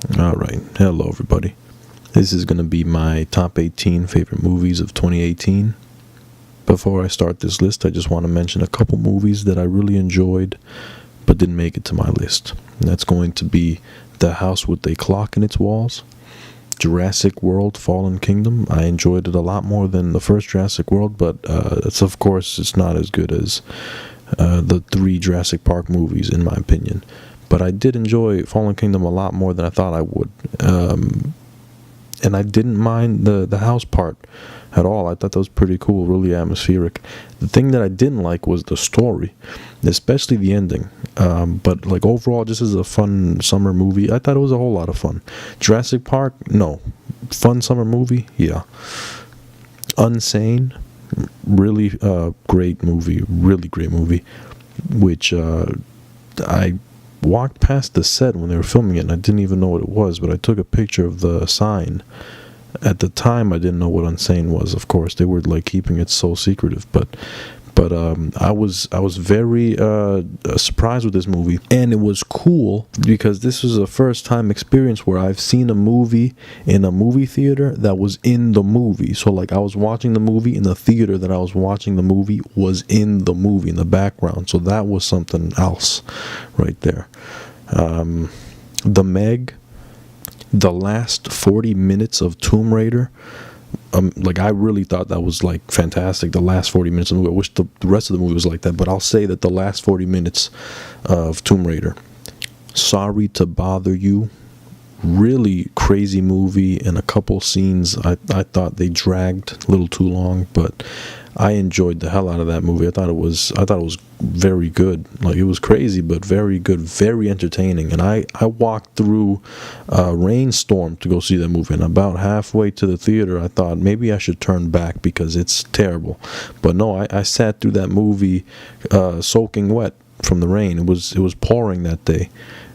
Alright, hello everybody. This is going to be my top 18 favorite movies of 2018. Before I start this list, I just want to mention a couple movies that I really enjoyed but didn't make it to my list. And that's going to be The House with a Clock in Its Walls, Jurassic World Fallen Kingdom. I enjoyed it a lot more than the first Jurassic World, but it's not as good as the three Jurassic Park movies in my opinion. But I did enjoy Fallen Kingdom a lot more than I thought I would. And I didn't mind the house part at all. I thought that was pretty cool, really atmospheric. The thing that I didn't like was the story, especially the ending. But like overall, just as a fun summer movie, I thought it was a whole lot of fun. Jurassic Park, no. Fun summer movie, yeah. Unsane, really great movie, which I walked past the set when they were filming it and I didn't even know what it was, but I took a picture of the sign. At the time I didn't know what Unsane was. Of course they were like keeping it so secretive, but I was very surprised with this movie, and it was cool because this was a first time experience where I've seen a movie in a movie theater that was in the movie. So like I was watching the movie in the theater that I was watching the movie was in the movie in the background. So that was something else right there. The Meg, the last 40 minutes of Tomb Raider, like I really thought that was like fantastic. The last 40 minutes of the movie, I wish the rest of the movie was like that, but I'll say that the last 40 minutes of Tomb Raider. Sorry to Bother You, really crazy movie, and a couple scenes I thought they dragged a little too long, but I enjoyed the hell out of that movie. I thought it was very good. Like it was crazy, but very good, very entertaining. And I walked through a rainstorm to go see that movie, and about halfway to the theater I thought maybe I should turn back because it's terrible. But no, I sat through that movie soaking wet from the rain. It was pouring that day,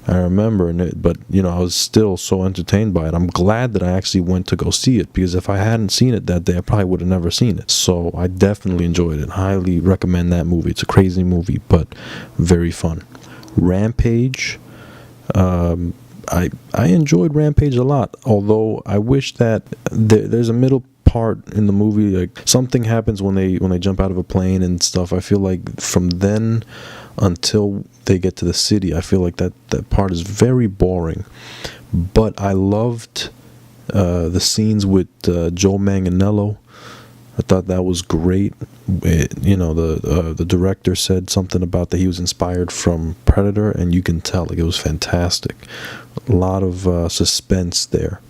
I remember, but I was still so entertained by it. I'm glad that I actually went to go see it, because if I hadn't seen it that day I probably would have never seen it. So I definitely enjoyed it. Highly recommend that movie. It's a crazy movie but very fun. Rampage, I enjoyed Rampage a lot, although I wish that there's a middle part in the movie, like something happens when they jump out of a plane and stuff. I feel like from then until they get to the city, I feel like that part is very boring. But I loved the scenes with Joe Manganiello. I thought that was great. The director said something about that he was inspired from Predator, and you can tell, like, it was fantastic. A lot of suspense there.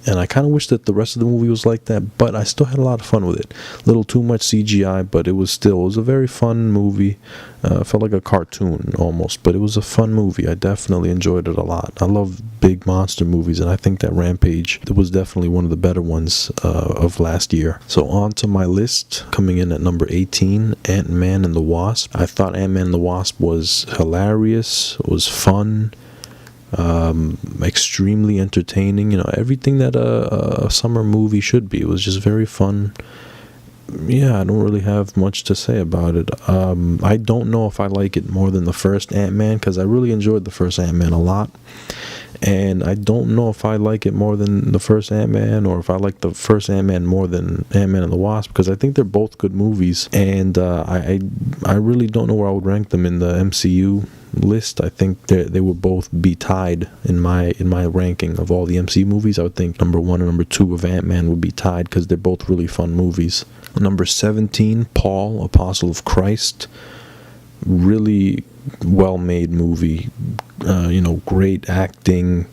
And I kind of wish that the rest of the movie was like that, but I still had a lot of fun with it. A little too much CGI, but it was a very fun movie. Felt like a cartoon almost, but it was a fun movie. I definitely enjoyed it a lot. I love big monster movies, and I think that Rampage was definitely one of the better ones of last year. So on to my list, coming in at number 18, Ant-Man and the Wasp. I thought Ant-Man and the Wasp was hilarious. It was fun. Extremely entertaining, everything that a summer movie should be. It was just very fun. Yeah, I don't really have much to say about it. I don't know if I like it more than the first Ant-Man, because I really enjoyed the first Ant-Man a lot, and I don't know if I like it more than the first Ant-Man, or if I like the first Ant-Man more than Ant-Man and the Wasp, because I think they're both good movies, and I really don't know where I would rank them in the MCU list. I think they would both be tied in my ranking of all the MCU movies. I would think number 1 and number 2 of Ant-Man would be tied, because they're both really fun movies. Number 17, Paul, Apostle of Christ. Really well-made movie. Great acting,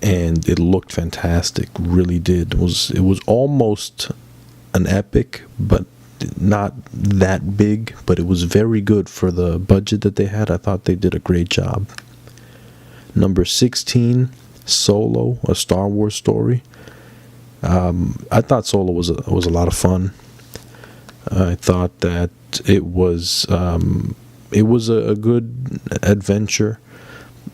and it looked fantastic. Really did. It was almost an epic, but not that big, but it was very good for the budget that they had. I thought they did a great job. Number 16, Solo, A Star Wars Story. I thought Solo was a lot of fun. I thought that it was a good adventure,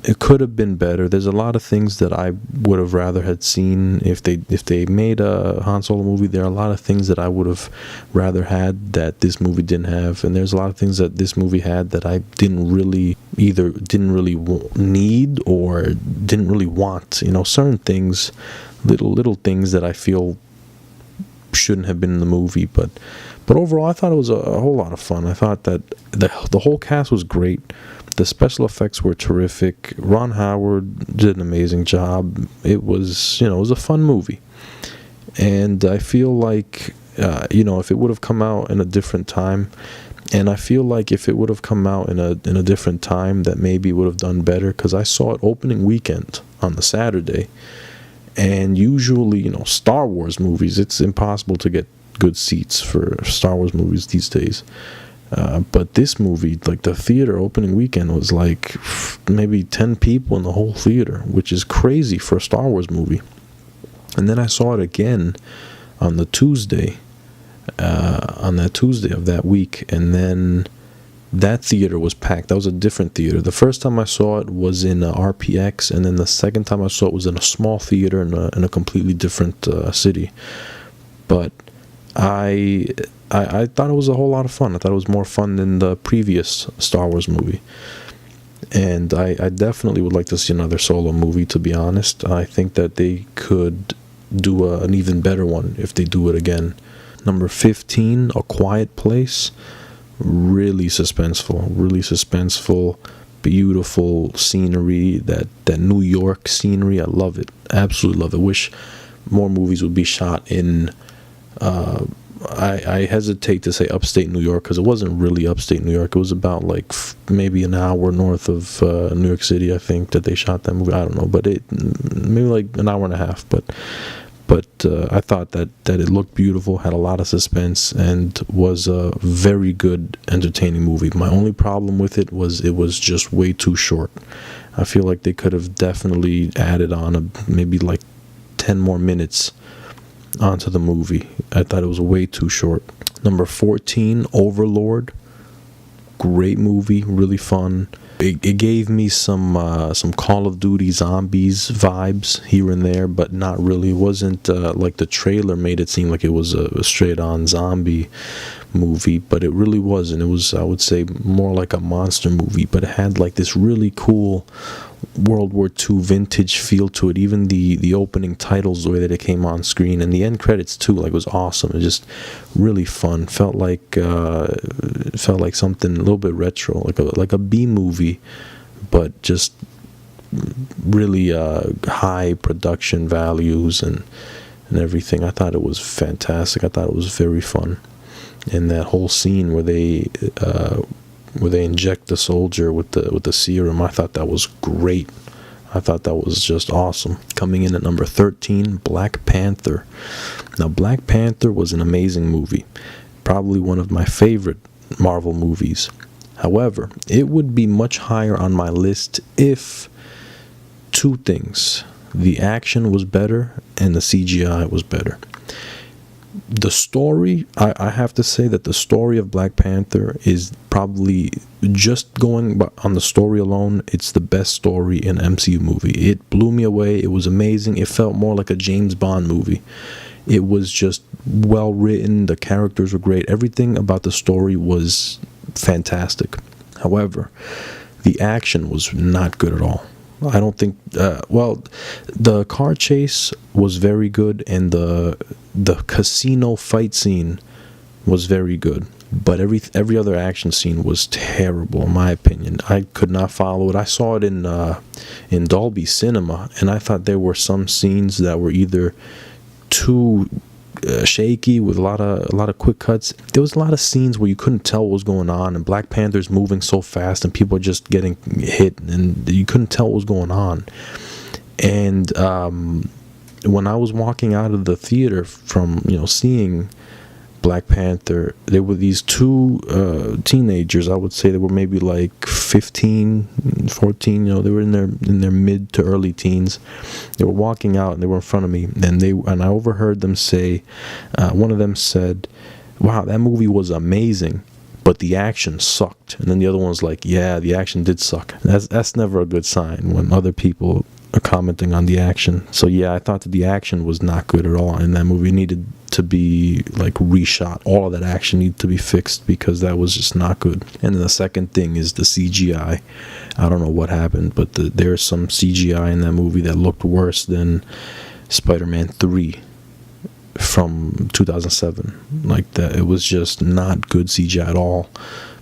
it could have been better. There's a lot of things that I would have rather had seen if they made a Han Solo movie. There are a lot of things that I would have rather had that this movie didn't have, and there's a lot of things that this movie had that I didn't really need or didn't really want. You know, certain things, little things that I feel shouldn't have been in the movie, but overall I thought it was a whole lot of fun. I thought that the whole cast was great. The special effects were terrific. Ron Howard did an amazing job. It was, it was a fun movie. And I feel like, if it would have come out in a different time, and I feel like if it would have come out in a different time, that maybe it would have done better, because I saw it opening weekend on the Saturday. And usually, Star Wars movies, it's impossible to get good seats for Star Wars movies these days. But this movie, like the theater opening weekend, was like maybe 10 people in the whole theater, which is crazy for a Star Wars movie. And then I saw it again on the Tuesday, on that Tuesday of that week, and then that theater was packed. That was a different theater. The first time I saw it was in RPX, and then the second time I saw it was in a small theater in a completely different city. But I thought it was a whole lot of fun. I thought it was more fun than the previous Star Wars movie. And I definitely would like to see another Solo movie, to be honest. I think that they could do an even better one if they do it again. Number 15, A Quiet Place. Really suspenseful, beautiful scenery. That New York scenery, I love it. Absolutely love it. Wish more movies would be shot in... I hesitate to say upstate New York, because it wasn't really upstate New York. It was about like maybe an hour north of New York City, I think, that they shot that movie. I don't know, but maybe like an hour and a half. But I thought that it looked beautiful, had a lot of suspense, and was a very good, entertaining movie. My only problem with it was just way too short. I feel like they could have definitely added on maybe like 10 more minutes onto the movie. I thought it was way too short. Number 14, Overlord. Great movie, really fun. It gave me some Call of Duty Zombies vibes here and there, but not really. It wasn't like the trailer made it seem like it was a straight-on zombie movie, but it really wasn't. It was, I would say, more like a monster movie, but it had like this really cool World War II vintage feel to it. Even the opening titles, the way that it came on screen, and the end credits too, like, was awesome. It was just really fun. Felt like something a little bit retro, like a B movie, but just really high production values and everything. I thought it was fantastic. I thought it was very fun. And that whole scene where they inject the soldier with the serum, I thought that was great. I thought that was just awesome. Coming in at number 13, Black Panther. Now, Black Panther was an amazing movie. Probably one of my favorite Marvel movies. However, it would be much higher on my list if two things: the action was better and the CGI was better. The story, I have to say that the story of Black Panther is probably, just going on the story alone, it's the best story in an MCU movie. It blew me away. It was amazing. It felt more like a James Bond movie. It was just well written. The characters were great. Everything about the story was fantastic. However, the action was not good at all. I don't think, the car chase was very good, and the casino fight scene was very good, but every other action scene was terrible, in my opinion. I could not follow it. I saw it in Dolby Cinema, and I thought there were some scenes that were either too shaky, with a lot of quick cuts. There was a lot of scenes where you couldn't tell what was going on, and Black Panther's moving so fast and people are just getting hit, and you couldn't tell what was going on. And when I was walking out of the theater from seeing Black Panther, there were these two teenagers. I would say they were maybe like 15, 14. They were in their mid to early teens. They were walking out, and they were in front of me, and I overheard them say, one of them said, "Wow, that movie was amazing, but the action sucked. And then the other one's like, yeah, the action did suck. That's never a good sign when other people are commenting on the action. So yeah, I thought that the action was not good at all in that movie. It needed to be like reshot. All of that action needed to be fixed because that was just not good. And then the second thing is the CGI. I don't know what happened, but there's some CGI in that movie that looked worse than Spider-Man 3 from 2007. Like that, it was just not good CGI at all.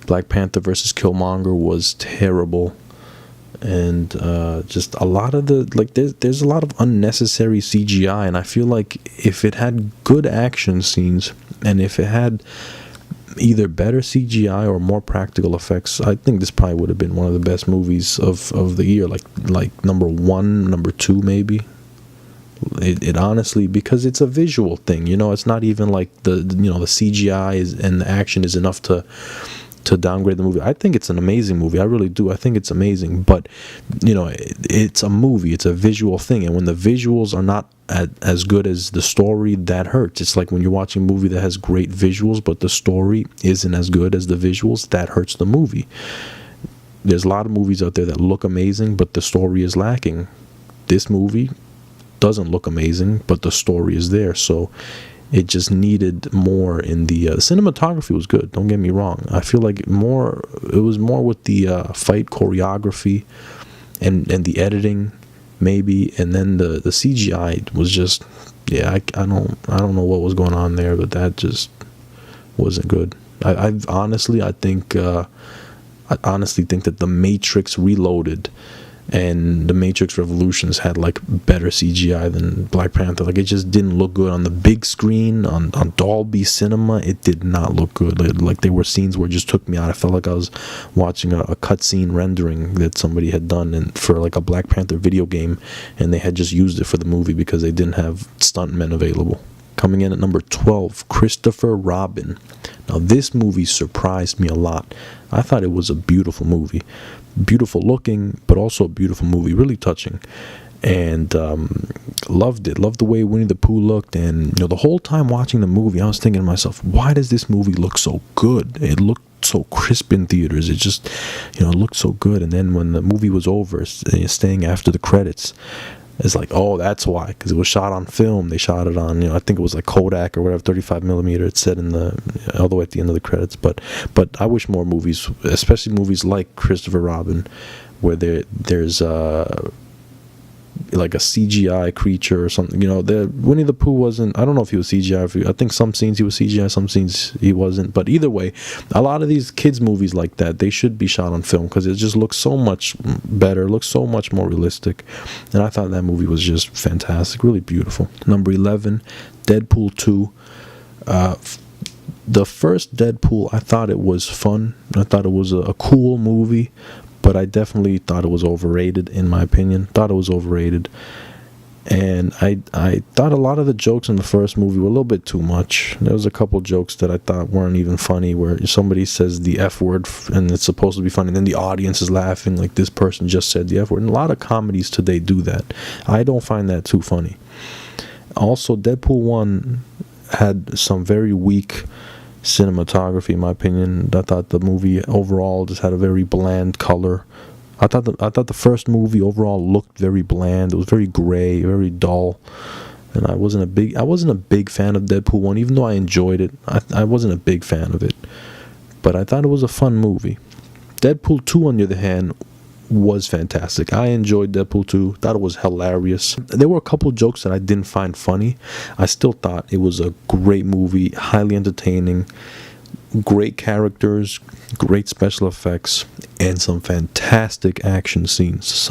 Black Panther versus Killmonger was terrible. And just a lot of the, like, there's a lot of unnecessary CGI, and I feel like if it had good action scenes and if it had either better CGI or more practical effects, I think this probably would have been one of the best movies of the year, like number 1, number 2 maybe. It honestly, because it's a visual thing, you know, it's not even like the CGI and the action is enough to downgrade the movie. I think it's an amazing movie. I really do. I think it's amazing. But, you know, it's a movie. It's a visual thing. And when the visuals are not as good as the story, that hurts. It's like when you're watching a movie that has great visuals, but the story isn't as good as the visuals, that hurts the movie. There's a lot of movies out there that look amazing, but the story is lacking. This movie doesn't look amazing, but the story is there. So it just needed more in the cinematography was good, don't get me wrong. I feel like it was more with the fight choreography and the editing maybe, and then the CGI was just, yeah, I don't know what was going on there, but that just wasn't good. I honestly think that the Matrix Reloaded and the Matrix Revolutions had like better CGI than Black Panther. Like, it just didn't look good on the big screen, on Dolby Cinema. It did not look good. Like there were scenes where it just took me out. I felt like I was watching a cutscene rendering that somebody had done for like a Black Panther video game, and they had just used it for the movie because they didn't have stuntmen available. Coming in at number 12, Christopher Robin. Now this movie surprised me a lot. I thought it was a beautiful movie. Beautiful looking, but also a beautiful movie, really touching, and loved it. Loved the way Winnie the Pooh looked, and you know, the whole time watching the movie, I was thinking to myself, why does this movie look so good? It looked so crisp in theaters. It just, you know, it looked so good. And then when the movie was over, staying after the credits, it's like, oh, that's why, because it was shot on film. They shot it on, you know, I think it was like Kodak or whatever, 35 millimeter. It said in all the way at the end of the credits. But I wish more movies, especially movies like Christopher Robin, where there's like a CGI creature or something. You know, Winnie the Pooh wasn't, I don't know if he was CGI. I think some scenes he was CGI, some scenes he wasn't. But either way, a lot of these kids movies like that, they should be shot on film because it just looks so much better, looks so much more realistic. And I thought that movie was just fantastic, really beautiful. Number 11, Deadpool 2. The first Deadpool, I thought it was fun. I thought it was a cool movie. But I definitely thought it was overrated, in my opinion. Thought it was overrated. And I thought a lot of the jokes in the first movie were a little bit too much. There was a couple jokes that I thought weren't even funny, where somebody says the F word and it's supposed to be funny, and then the audience is laughing like this person just said the F word. And a lot of comedies today do that. I don't find that too funny. Also, Deadpool 1 had some very weak cinematography, in my opinion. I thought the movie overall just had a very bland color. I thought the first movie overall looked very bland. It was very gray, very dull, and I wasn't a big fan of Deadpool 1, even though I enjoyed it. I wasn't a big fan of it, but I thought it was a fun movie. Deadpool 2, on the other hand, was fantastic. I enjoyed Deadpool 2. Thought it was hilarious. There were a couple jokes that I didn't find funny. I still thought it was a great movie, highly entertaining, great characters, great special effects, and some fantastic action scenes.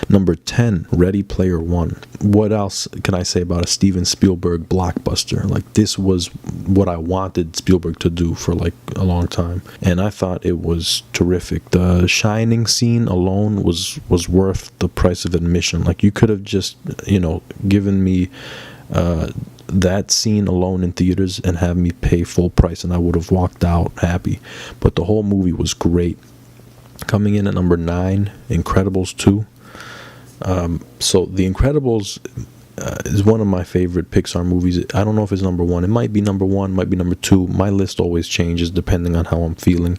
Number 10, Ready Player One. What else can I say about a Steven Spielberg blockbuster? Like, this was what I wanted Spielberg to do for like a long time, and I thought it was terrific. The Shining scene alone was worth the price of admission. Like, you could have just, you know, given me that scene alone in theaters and have me pay full price, and I would have walked out happy. But the whole movie was great. Coming in at number 9, Incredibles 2. So The Incredibles is one of my favorite Pixar movies. I don't know if it's number one. It might be number one, might be number two. My list always changes depending on how I'm feeling.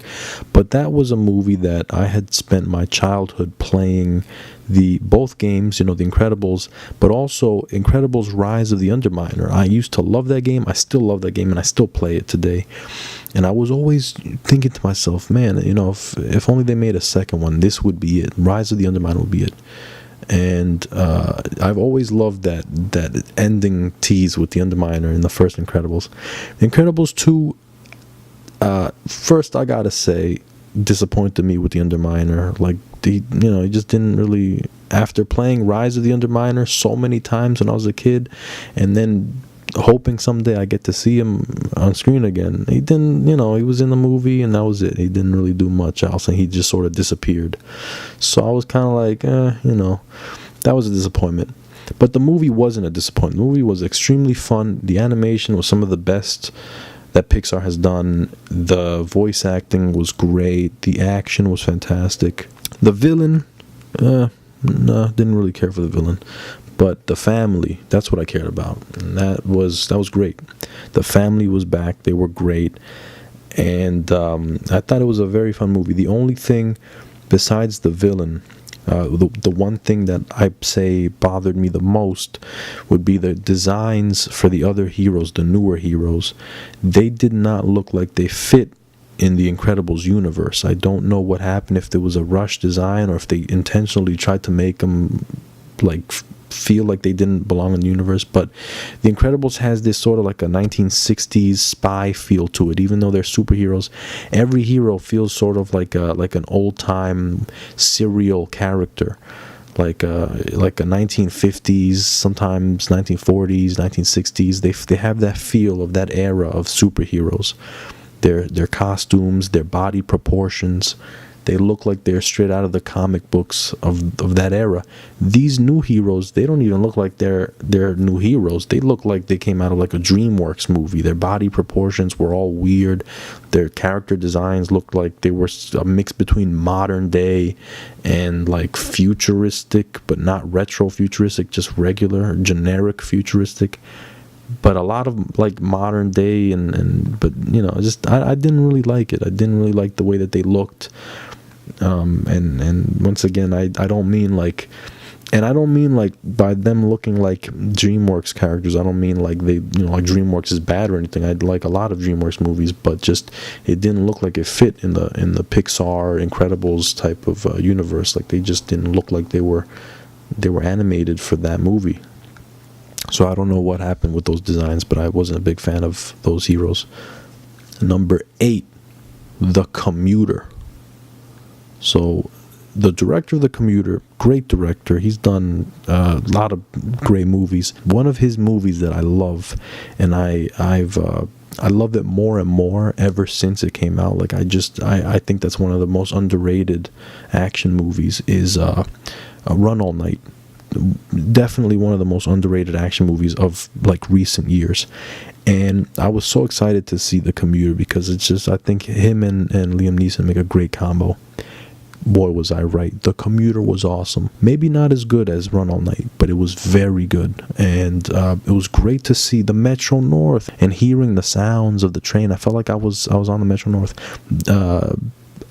But that was a movie that I had spent my childhood playing both games, The Incredibles, but also Incredibles Rise of the Underminer. I used to love that game. I still love that game, and I still play it today. And I was always thinking to myself, man, if only they made a second one, this would be it. Rise of the Underminer would be it. And I've always loved that ending tease with the Underminer in the first Incredibles. Incredibles 2, first I gotta say, disappointed me with the Underminer. Like, he just didn't really, after playing Rise of the Underminer so many times when I was a kid, and then hoping someday I get to see him on screen again, he didn't, he was in the movie and that was it. He didn't really do much else, and he just sort of disappeared. So I was kind of like, that was a disappointment. But the movie wasn't a disappointment. The movie was extremely fun. The animation was some of the best that Pixar has done. The voice acting was great. The action was fantastic. The villain, no, didn't really care for the villain. But the family, that's what I cared about. And that was great. The family was back. They were great. And I thought it was a very fun movie. The only thing besides the villain, the one thing that I say bothered me the most would be the designs for the other heroes, the newer heroes. They did not look like they fit in the Incredibles universe. I don't know what happened, if there was a rush design or if they intentionally tried to make them feel like they didn't belong in the universe. But the Incredibles has this sort of like a 1960s spy feel to it. Even though they're superheroes, every hero feels sort of like an old-time serial character, like a 1950s, sometimes 1940s, 1960s. They have that feel of that era of superheroes. Their costumes, their body proportions, they look like they're straight out of the comic books of that era. These new heroes, they don't even look like they're new heroes. They look like they came out of like a DreamWorks movie. Their body proportions were all weird. Their character designs looked like they were a mix between modern day and like futuristic, but not retro futuristic, just regular, generic futuristic. But a lot of like modern day but I didn't really like it. I didn't really like the way that they looked. And once again, I don't mean like, and I don't mean like by them looking like DreamWorks characters. I don't mean like they, like DreamWorks is bad or anything. I like a lot of DreamWorks movies, but just it didn't look like it fit in the Pixar Incredibles type of universe. Like they just didn't look like they were animated for that movie. So I don't know what happened with those designs, but I wasn't a big fan of those heroes. Number 8, The Commuter. So the director of The Commuter, great director. He's done a lot of great movies. One of his movies that I love, and I love it more and more ever since it came out. Like I think that's one of the most underrated action movies is Run All Night. Definitely one of the most underrated action movies of like recent years. And I was so excited to see The Commuter because it's just, I think him and Liam Neeson make a great combo. Boy, was I right. The Commuter was awesome. Maybe not as good as Run All Night, but it was very good. And it was great to see the Metro North and hearing the sounds of the train. I felt like I was on the Metro North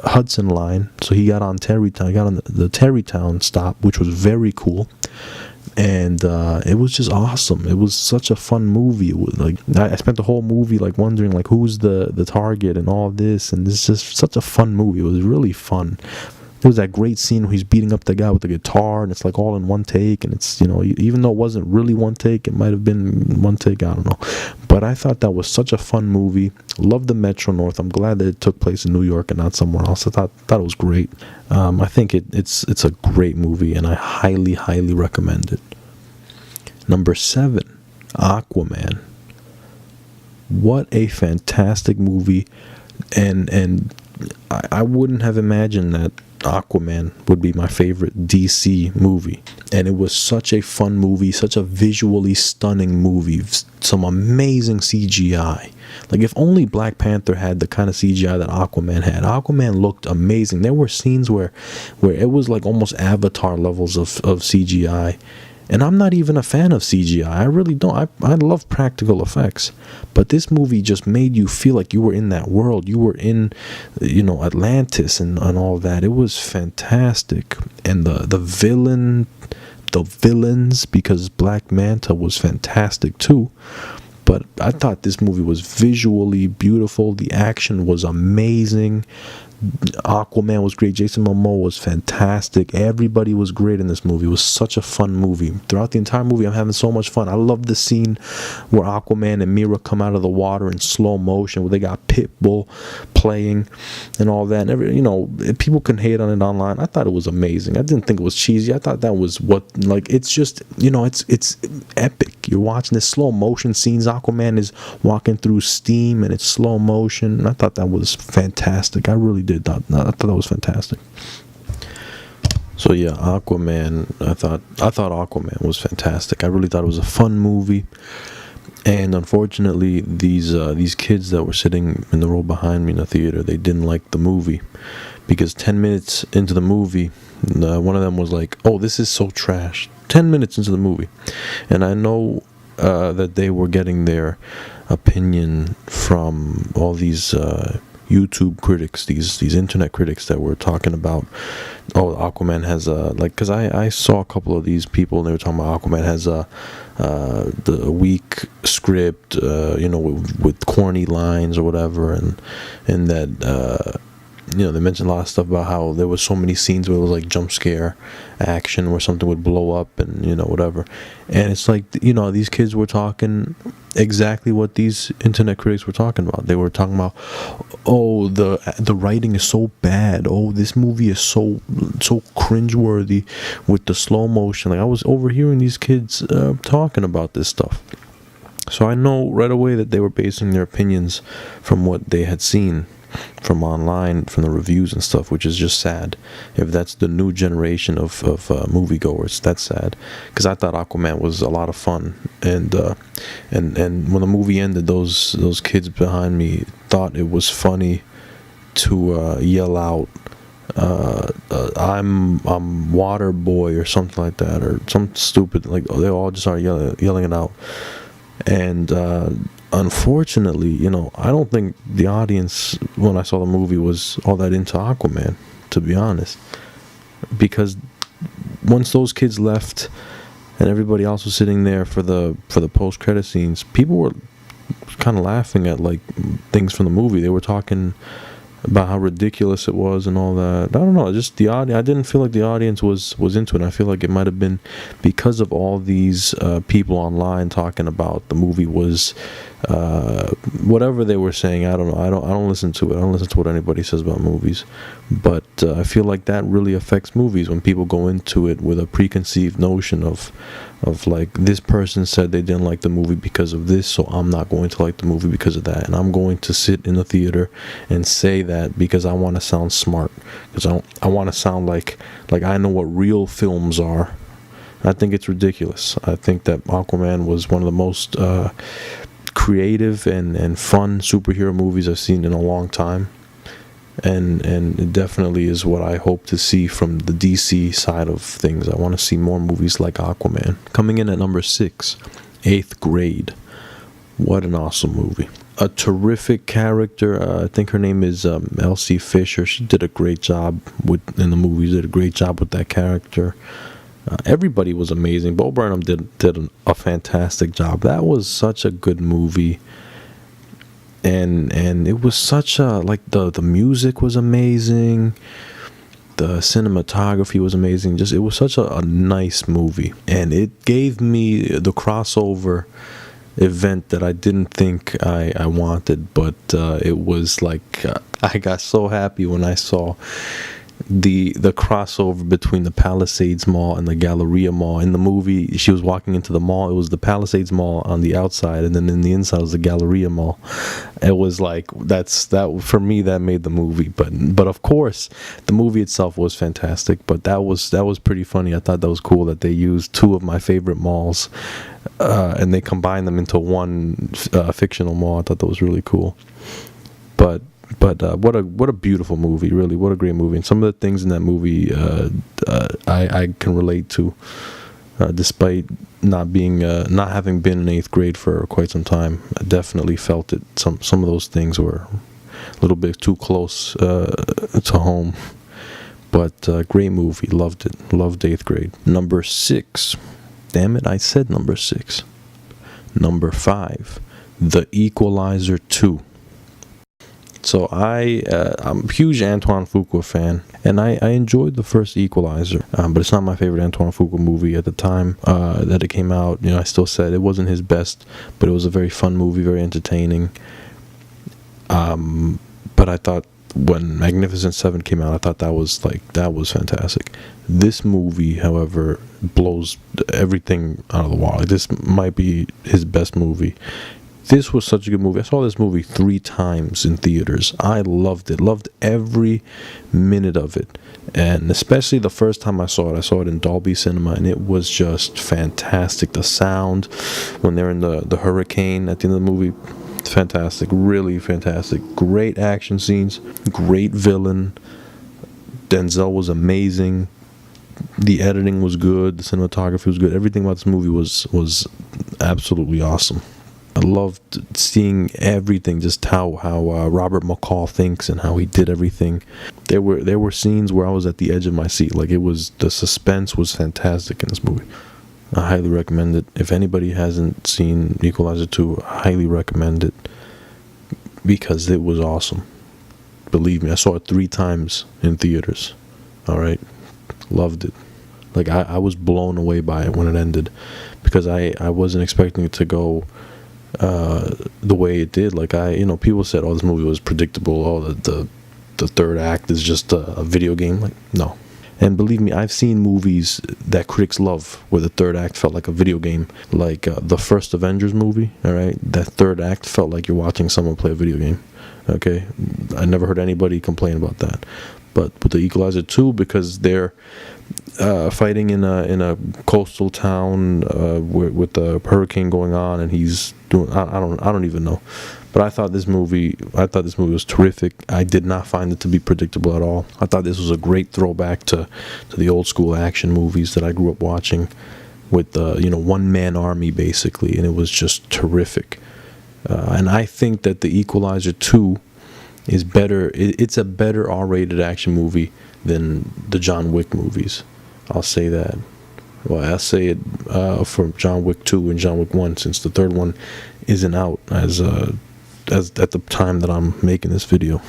Hudson line. So he got on Terrytown. He got on the Terrytown stop, which was very cool. And it was just awesome. It was such a fun movie. It was like I spent the whole movie like wondering like who's the target and all this, and it's just such a fun movie. It was really fun. There was that great scene where he's beating up the guy with the guitar, and it's like all in one take, and it's, even though it wasn't really one take, it might have been one take, I don't know. But I thought that was such a fun movie. Loved the Metro North. I'm glad that it took place in New York and not somewhere else. I thought it was great. I think it's a great movie, and I highly, highly recommend it. Number 7, Aquaman. What a fantastic movie, and I wouldn't have imagined that Aquaman would be my favorite DC movie. And it was such a fun movie, such a visually stunning movie, some amazing CGI. Like if only Black Panther had the kind of CGI that Aquaman had. Aquaman looked amazing. There were scenes where it was like almost Avatar levels of CGI. And I'm not even a fan of CGI. I really don't. I love practical effects. But this movie just made you feel like you were in that world. You were in, Atlantis and all that. It was fantastic. And the villains, because Black Manta was fantastic too. But I thought this movie was visually beautiful. The action was amazing. Aquaman was great. Jason Momoa was fantastic. Everybody was great in this movie. It was such a fun movie. Throughout the entire movie, I'm having so much fun. I love the scene where Aquaman and Mira come out of the water in slow motion, where they got Pitbull playing and all that. And people can hate on it online. I thought it was amazing. I didn't think it was cheesy. I thought that was it's just, it's epic. You're watching this slow motion scenes. Aquaman is walking through steam and it's slow motion. I thought that was fantastic. I really did. I thought that was fantastic. So yeah, Aquaman. I thought Aquaman was fantastic. I really thought it was a fun movie. And unfortunately, these kids that were sitting in the row behind me in the theater, they didn't like the movie, because 10 minutes into the movie, one of them was like, "Oh, this is so trash." 10 minutes into the movie, and I know that they were getting their opinion from all these YouTube critics, these internet critics that were talking about, oh, Aquaman has because I saw a couple of these people and they were talking about Aquaman has the weak script, with corny lines or whatever, and that they mentioned a lot of stuff about how there was so many scenes where it was like jump scare action where something would blow up and whatever. And it's like, these kids were talking exactly what these internet critics were talking about. They were talking about, oh, the writing is so bad. Oh, this movie is so cringeworthy with the slow motion. Like, I was overhearing these kids talking about this stuff. So I know right away that they were basing their opinions from what they had seen from online, from the reviews and stuff, which is just sad. If that's the new generation of moviegoers, that's sad. Because I thought Aquaman was a lot of fun, and when the movie ended, those kids behind me thought it was funny to yell out, "I'm Water Boy" or something like that, or some stupid, like, they all just started yelling it out. And unfortunately, I don't think the audience, when I saw the movie, was all that into Aquaman, to be honest. Because once those kids left and everybody else was sitting there for the post-credit scenes, people were kind of laughing at, like, things from the movie. They were talking about how ridiculous it was and all that. I don't know, just the audience. I didn't feel like the audience was into it. I feel like it might have been because of all these people online talking about the movie was whatever they were saying. I don't know. I don't listen to it. I don't listen to what anybody says about movies. But I feel like that really affects movies when people go into it with a preconceived notion of like, this person said they didn't like the movie because of this, so I'm not going to like the movie because of that, and I'm going to sit in the theater and say that because I want to sound smart, because I want to sound like I know what real films are. I think it's ridiculous. I think that Aquaman was one of the most creative and fun superhero movies I've seen in a long time. And it definitely is what I hope to see from the DC side of things. I want to see more movies like Aquaman. Coming in at number 6, 8th Grade. What an awesome movie. A terrific character. I think her name is Elsie Fisher. She did a great job in the movies. Did a great job with that character. Everybody was amazing. Bo Burnham did a fantastic job. That was such a good movie. And it was such a, like, the music was amazing, the cinematography was amazing. Just, it was such a nice movie, and it gave me the crossover event that I didn't think I wanted, but it was like, I got so happy when I saw the crossover between the Palisades Mall and the Galleria Mall. In the movie, she was walking into the mall. It was the Palisades Mall on the outside, and then in the inside was the Galleria Mall. It was like, that for me, that made the movie. But of course, the movie itself was fantastic. But that was pretty funny. I thought that was cool that they used two of my favorite malls, and they combined them into one fictional mall. I thought that was really cool. But what a beautiful movie, really. What a great movie. And some of the things in that movie I can relate to. despite not having been in 8th grade for quite some time. I definitely felt it. Some of those things were a little bit too close to home. But great movie, loved it, loved 8th grade. Number 6, damn it, I said number 6. Number 5, The Equalizer 2. So I'm a huge Antoine Fuqua fan, and I enjoyed the first Equalizer, but it's not my favorite Antoine Fuqua movie at the time that it came out. I still said it wasn't his best, but it was a very fun movie, very entertaining. But I thought when Magnificent Seven came out, I thought that was fantastic. This movie, however, blows everything out of the water. This might be his best movie. This was such a good movie. I saw this movie 3 times in theaters. I loved it. Loved every minute of it. And especially the first time I saw it in Dolby Cinema, and it was just fantastic. The sound when they're in the hurricane at the end of the movie, fantastic. Really fantastic. Great action scenes. Great villain. Denzel was amazing. The editing was good. The cinematography was good. Everything about this movie was absolutely awesome. I loved seeing everything, just how Robert McCall thinks and how he did everything. There were scenes where I was at the edge of my seat. The suspense was fantastic in this movie. I highly recommend it. If anybody hasn't seen Equalizer 2, I highly recommend it because it was awesome. Believe me, I saw it 3 times in theaters. Alright? Loved it. I was blown away by it when it ended because I wasn't expecting it to go the way it did. People said, "Oh, this movie was predictable. Oh, the third act is just a video game." No. And believe me, I've seen movies that critics love where the third act felt like a video game. The first Avengers movie. All right, that third act felt like you're watching someone play a video game. Okay, I never heard anybody complain about that. But with the Equalizer 2, because they're fighting in a coastal town with a hurricane going on, and he's doing I don't even know. But I thought this movie was terrific. I did not find it to be predictable at all. I thought this was a great throwback to the old school action movies that I grew up watching, with one-man army basically, and it was just terrific. And I think that the Equalizer 2 is better. It's a better R-rated action movie than the John Wick movies. I'll say that. Well, I'll say it for John Wick 2 and John Wick 1, since the third one isn't out as at the time that I'm making this video.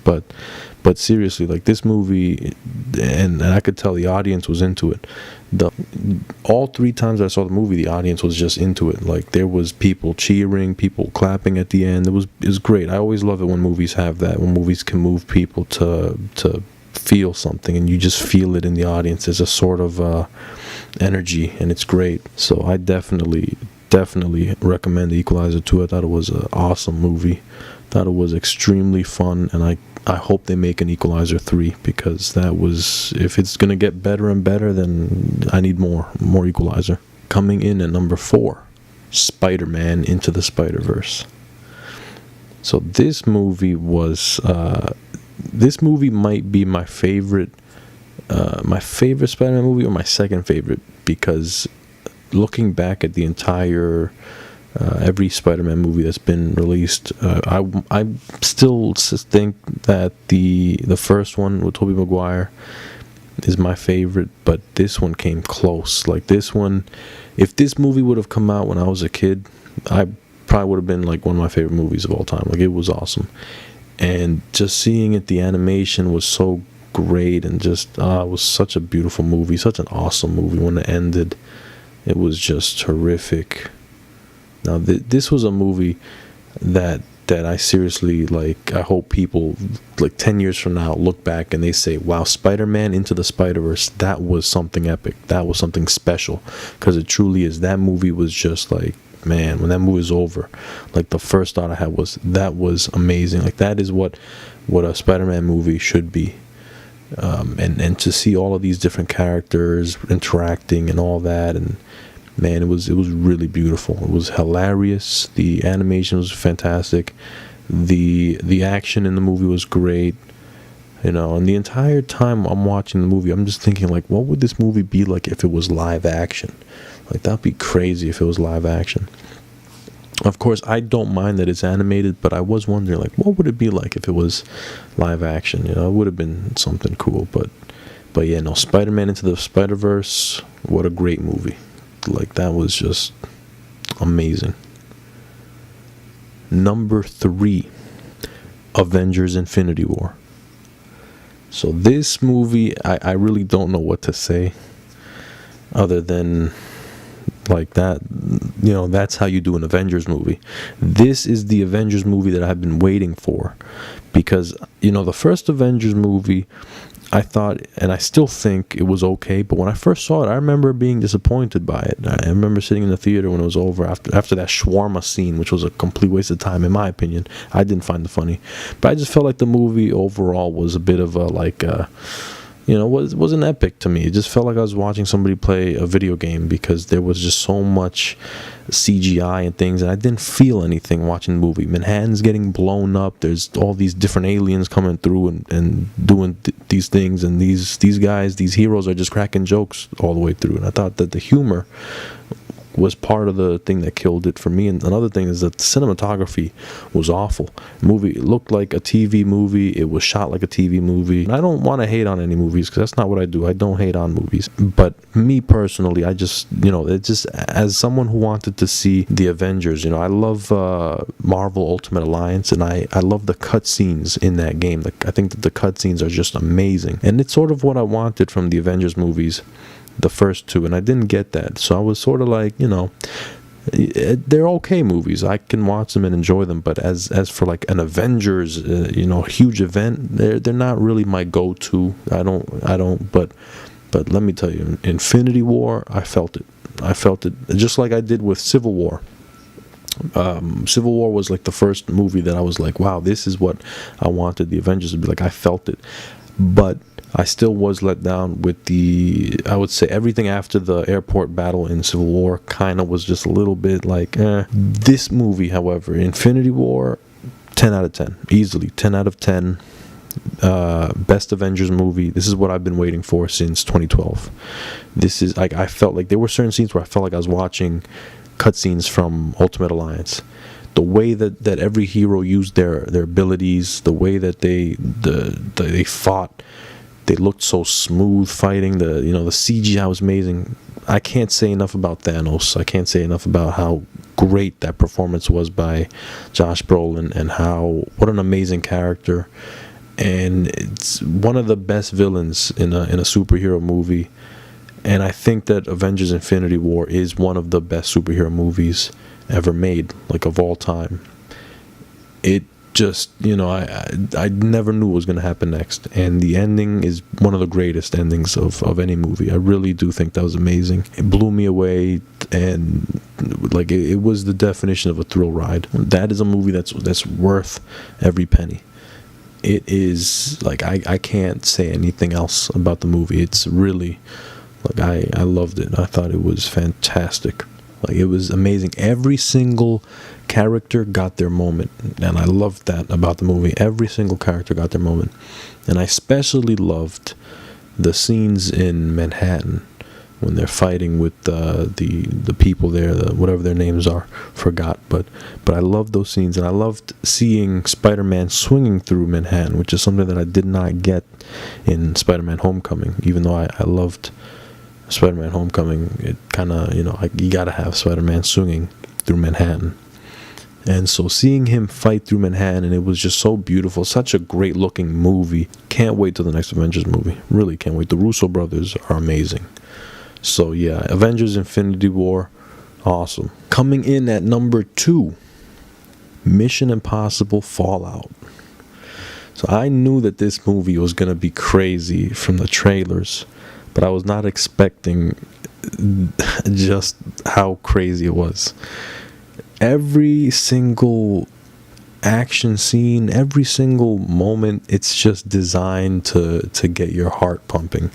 But seriously, this movie, and I could tell the audience was into it. All 3 times I saw the movie, the audience was just into it. There was people cheering, people clapping at the end. It was great. I always love it when movies have that, when movies can move people to feel something, and you just feel it in the audience. There's a sort of energy, and it's great. So I definitely recommend The Equalizer 2. I thought it was an awesome movie. Thought it was extremely fun, and I hope they make an Equalizer 3, because that was, if it's going to get better and better, then I need more Equalizer. Coming in at number 4, Spider-Man Into the Spider-Verse. So this movie might be my favorite Spider-Man movie, or my second favorite, because looking back at the entire every Spider-Man movie that's been released, I still think that the first one with Tobey Maguire is my favorite, but this one came close. This one, if this movie would have come out when I was a kid, I probably would have been one of my favorite movies of all time. It was awesome, and just seeing it, the animation was so great, and just it was such a beautiful movie, such an awesome movie. When it ended, it was just terrific. Now, this was a movie that I seriously, I hope people, 10 years from now, look back and they say, wow, Spider-Man Into the Spider-Verse, that was something epic. That was something special. Because it truly is. That movie was just man, when that movie was over, the first thought I had was, that was amazing. That is what a Spider-Man movie should be. And to see all of these different characters interacting and all that, and man, it was really beautiful. It was hilarious. The animation was fantastic. The action in the movie was great. you know. And the entire time I'm watching the movie, I'm just thinking, like, what would this movie be like if it was live action? Like, that'd be crazy if it was live action. Of course, I don't mind that it's animated, but I was wondering, like, what would it be like if it was live action? You know, it would have been something cool. But yeah, no, Spider-Man Into the SpiderVerse, what a great movie. Like, that was just amazing. Number 3, Avengers Infinity War. So this movie, I really don't know what to say other than, like, that, you know, that's how you do an Avengers movie. This is the Avengers movie that I've been waiting for, because, you know, the first Avengers movie, I thought, and I still think it was okay, but when I first saw it, I remember being disappointed by it. I remember sitting in the theater when it was over after that shawarma scene, which was a complete waste of time in my opinion. I didn't find it funny, but I just felt like the movie overall was a bit of a, like, you know, wasn't epic to me. It just felt like I was watching somebody play a video game, because there was just so much CGI and things, and I didn't feel anything watching the movie. Manhattan's getting blown up. There's all these different aliens coming through and doing these things, and these guys, these heroes are just cracking jokes all the way through. And I thought that the humor was part of the thing that killed it for me. And another thing is that the cinematography was awful. The movie, it looked like a TV movie. It was shot like a TV movie. And I don't want to hate on any movies, because that's not what I do. I don't hate on movies. But me personally, I just, you know, it just, as someone who wanted to see the Avengers, you know, I love Marvel Ultimate Alliance, and I love the cutscenes in that game. I think that the cutscenes are just amazing. And it's sort of what I wanted from the Avengers movies, the first two, and I didn't get that. So I was sort of like, you know, they're okay movies. I can watch them and enjoy them, but as for like an Avengers, you know, huge event, they're not really my go-to. I don't. But let me tell you, Infinity War, I felt it just like I did with Civil War. Civil War was like the first movie that I was like, wow, this is what I wanted the Avengers to be like. I felt it, but I still was let down with I would say everything after the airport battle in Civil War kind of was just a little bit like, This movie, however, Infinity War, 10 out of 10. Easily, 10 out of 10. Best Avengers movie. This is what I've been waiting for since 2012. This is, like, I felt like there were certain scenes where I felt like I was watching cutscenes from Ultimate Alliance. The way that every hero used their abilities, the way that they fought, they looked so smooth fighting. The CGI was amazing. I can't say enough about Thanos. I can't say enough about how great that performance was by Josh Brolin, and what an amazing character. And it's one of the best villains in a superhero movie. And I think that Avengers Infinity War is one of the best superhero movies ever made, like, of all time. It just, I never knew what was going to happen next. And the ending is one of the greatest endings of any movie. I really do think that was amazing. It blew me away, and like it was the definition of a thrill ride. That is a movie that's worth every penny. It is, like, I can't say anything else about the movie. It's really, like, I loved it. I thought it was fantastic. Like, it was amazing. Every single character got their moment, and I loved that about the movie. Every single character got their moment. And I especially loved the scenes in Manhattan when they're fighting with the people there, whatever their names are, forgot. But I loved those scenes, and I loved seeing Spider-Man swinging through Manhattan, which is something that I did not get in Spider-Man Homecoming. Even though I loved Spider-Man Homecoming, it kind of, you gotta have Spider-Man swinging through Manhattan. And so seeing him fight through Manhattan, and it was just so beautiful, such a great looking movie. Can't wait till the next Avengers movie. Really can't wait. The Russo brothers are amazing. So yeah, Avengers Infinity War, awesome. Coming in at number 2, Mission Impossible Fallout. So I knew that this movie was going to be crazy from the trailers, but I was not expecting just how crazy it was. Every single action scene, every single moment, it's just designed to get your heart pumping.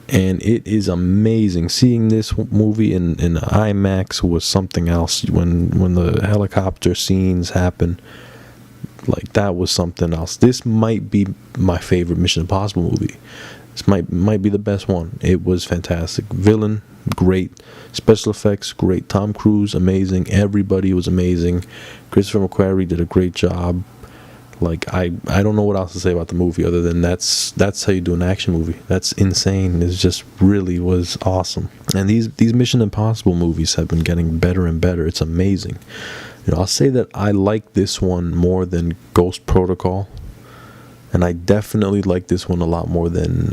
And it is amazing. Seeing this movie in IMAX was something else. When the helicopter scenes happen, Like, that was something else. This might be my favorite Mission Impossible movie. This might be the best one. It was fantastic. Villain, great. Special effects, great. Tom Cruise, amazing. Everybody was amazing. Christopher McQuarrie did a great job. Like, I don't know what else to say about the movie other than that's how you do an action movie. That's insane. It just really was awesome. And these Mission Impossible movies have been getting better and better. It's amazing. I'll say that I like this one more than Ghost Protocol. And I definitely like this one a lot more than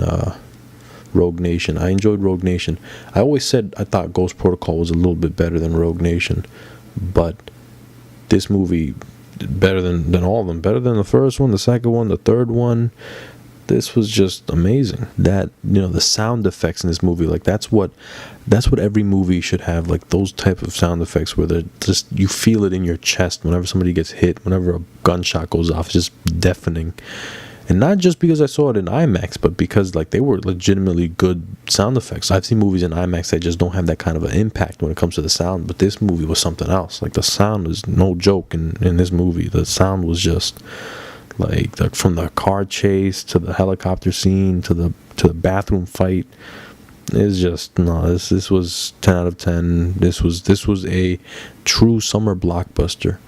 Rogue Nation. I enjoyed Rogue Nation. I always said I thought Ghost Protocol was a little bit better than Rogue Nation. But this movie, better than all of them. Better than the first one, the second one, the third one. This was just amazing. That, the sound effects in this movie, like, that's what every movie should have, like, those type of sound effects where they're just, you feel it in your chest whenever somebody gets hit, whenever a gunshot goes off. It's just deafening. And not just because I saw it in IMAX, but because, like, they were legitimately good sound effects. I've seen movies in IMAX that just don't have that kind of an impact when it comes to the sound, but this movie was something else. Like, the sound is no joke in this movie. The sound was just, like, from the car chase to the helicopter scene to the bathroom fight. It's just, no, this was 10 out of 10. This was a true summer blockbuster.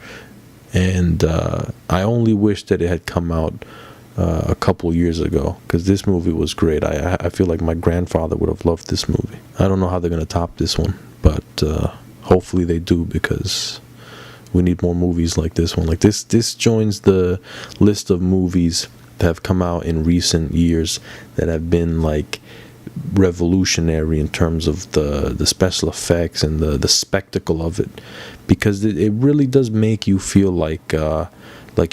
And I only wish that it had come out a couple years ago, because this movie was great. I feel like my grandfather would have loved this movie. I don't know how they're going to top this one, but hopefully they do, because we need more movies like this one. Like, this joins the list of movies that have come out in recent years that have been, like, revolutionary in terms of the special effects and the spectacle of it, because it really does make you feel like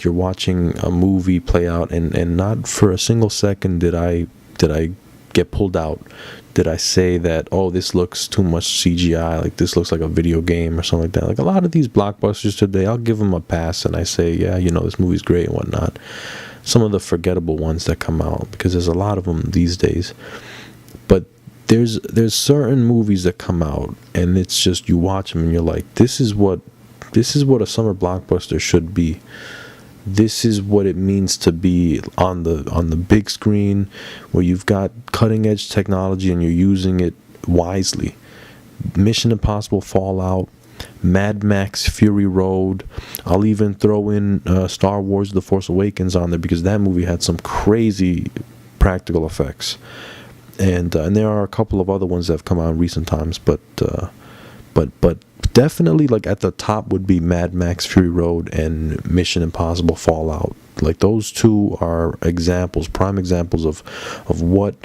you're watching a movie play out, and not for a single second did I get pulled out. Did I say that, oh, this looks too much CGI, like this looks like a video game or something like that? Like, a lot of these blockbusters today, I'll give them a pass and I say, yeah, this movie's great and whatnot. Some of the forgettable ones that come out, because there's a lot of them these days. But there's certain movies that come out, and it's just, you watch them and you're like, this is what a summer blockbuster should be. This is what it means to be on the big screen, where you've got cutting edge technology and you're using it wisely. Mission Impossible Fallout, Mad Max Fury Road. I'll even throw in Star Wars The Force Awakens on there, because that movie had some crazy practical effects. And there are a couple of other ones that have come out in recent times, but definitely, like, at the top would be Mad Max Fury Road and Mission Impossible Fallout. Like, those two are prime examples of what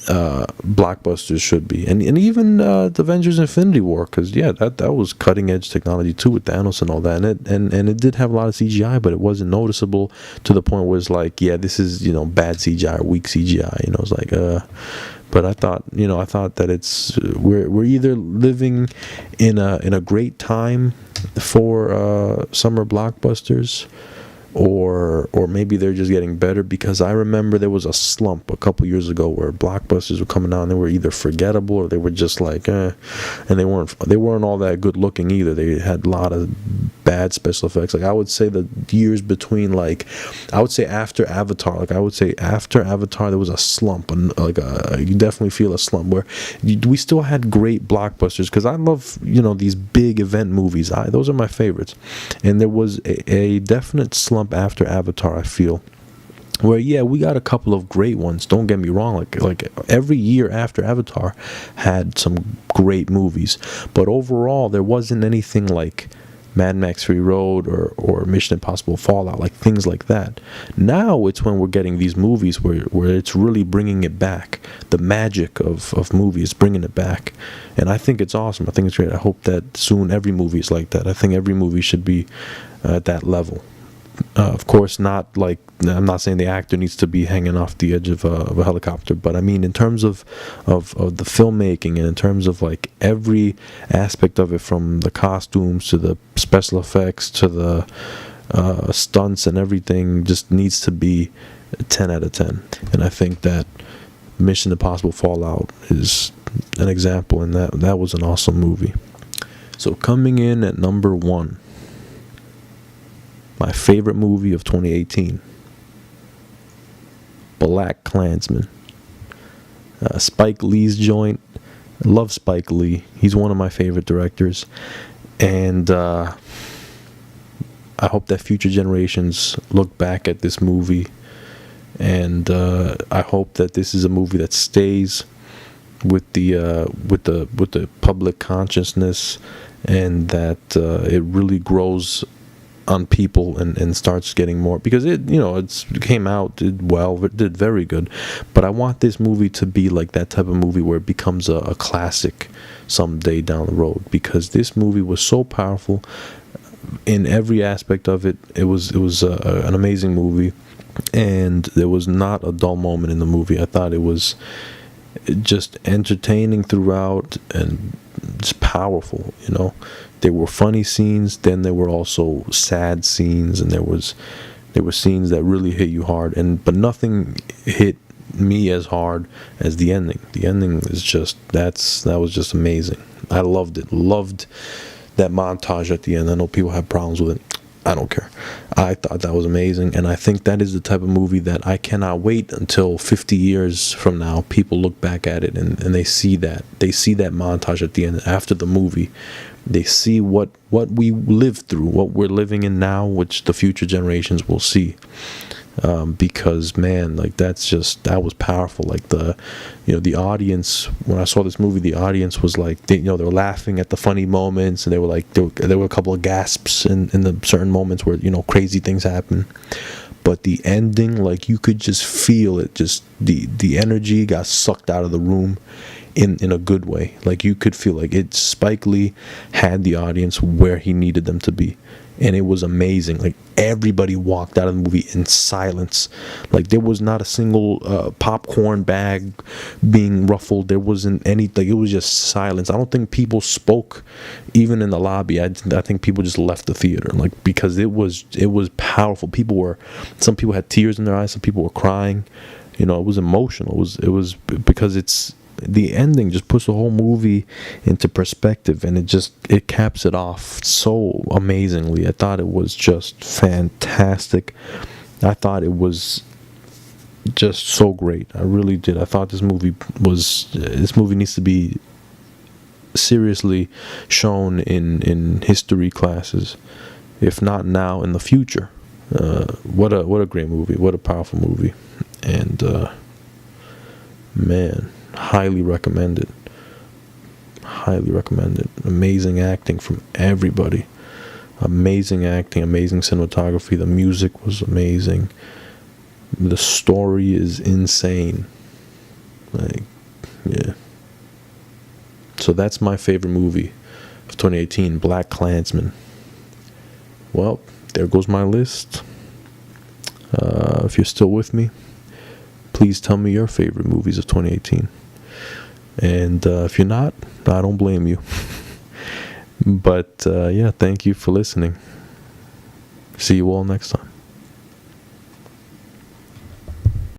blockbusters should be. And even the Avengers Infinity War, because that was cutting edge technology too, with Thanos and all that, and it did have a lot of CGI, but it wasn't noticeable to the point where it's like, yeah, this is bad CGI or weak CGI. It's like but I thought that it's we're either living in a great time for summer blockbusters, or maybe they're just getting better, because I remember there was a slump a couple years ago where blockbusters were coming out and they were either forgettable or they were just like and they weren't all that good looking either. They had a lot of bad special effects. Like, I would say the years between, like, I would say after Avatar, there was a slump, and you definitely feel a slump where we still had great blockbusters, because I love these big event movies. Those are my favorites, and there was a definite slump after Avatar, I feel, where we got a couple of great ones, don't get me wrong, like every year after Avatar had some great movies, but overall there wasn't anything like Mad Max Fury Road or Mission Impossible Fallout, like things like that. Now it's when we're getting these movies where it's really bringing it back. The magic of movies, bringing it back. And I think it's awesome. I think it's great. I hope that soon every movie is like that. I think every movie should be at that level. Of course, not like, I'm not saying the actor needs to be hanging off the edge of a helicopter, but I mean in terms of the filmmaking, and in terms of like every aspect of it, from the costumes to the special effects to the stunts and everything, just needs to be 10 out of 10. And I think that Mission Impossible Fallout is an example, and that was an awesome movie. So coming in at number 1, My favorite movie of 2018, Black Klansman. Spike Lee's joint. I love Spike Lee. He's one of my favorite directors. And I hope that future generations look back at this movie. And I hope that this is a movie that stays with the public consciousness, and that it really grows on people and starts getting more, because it came out, did well, it did very good, but I want this movie to be like that type of movie where it becomes a classic someday down the road, because this movie was so powerful in every aspect of it. It was an amazing movie, and there was not a dull moment in the movie. I thought it was just entertaining throughout and just powerful. There were funny scenes, then there were also sad scenes, and there were scenes that really hit you hard, but nothing hit me as hard as the ending. The ending is just that was just amazing. I loved it. Loved that montage at the end. I know people have problems with it. I don't care. I thought that was amazing, and I think that is the type of movie that I cannot wait until 50 years from now people look back at it and they see that montage at the end after the movie. They see what we lived through, what we're living in now, which the future generations will see. Because man, like that was powerful. Like the audience, when I saw this movie, the audience was like, they were laughing at the funny moments, and they were like, there were a couple of gasps in the certain moments where crazy things happen. But the ending, like you could just feel it, just the energy got sucked out of the room in a good way. Like you could feel like Spike Lee had the audience where he needed them to be. And it was amazing. Like everybody walked out of the movie in silence. Like there was not a single popcorn bag being ruffled. There wasn't any. Like it was just silence. I don't think people spoke, even in the lobby. I think people just left the theater. Like because it was powerful. Some people had tears in their eyes. Some people were crying. It was emotional. It was because the ending just puts the whole movie into perspective, and it caps it off so amazingly. I thought it was just fantastic. I thought it was just so great. I really did. I thought this movie needs to be seriously shown in history classes, if not now, in the future. What a great movie. What a powerful movie. And man, highly recommended. Amazing acting from everybody. Amazing acting, amazing cinematography. The music was amazing. The story is insane. Like, yeah. So that's my favorite movie of 2018, Black Klansman. Well, there goes my list. If you're still with me, please tell me your favorite movies of 2018. And if you're not, I don't blame you. But yeah, thank you for listening. See you all next time.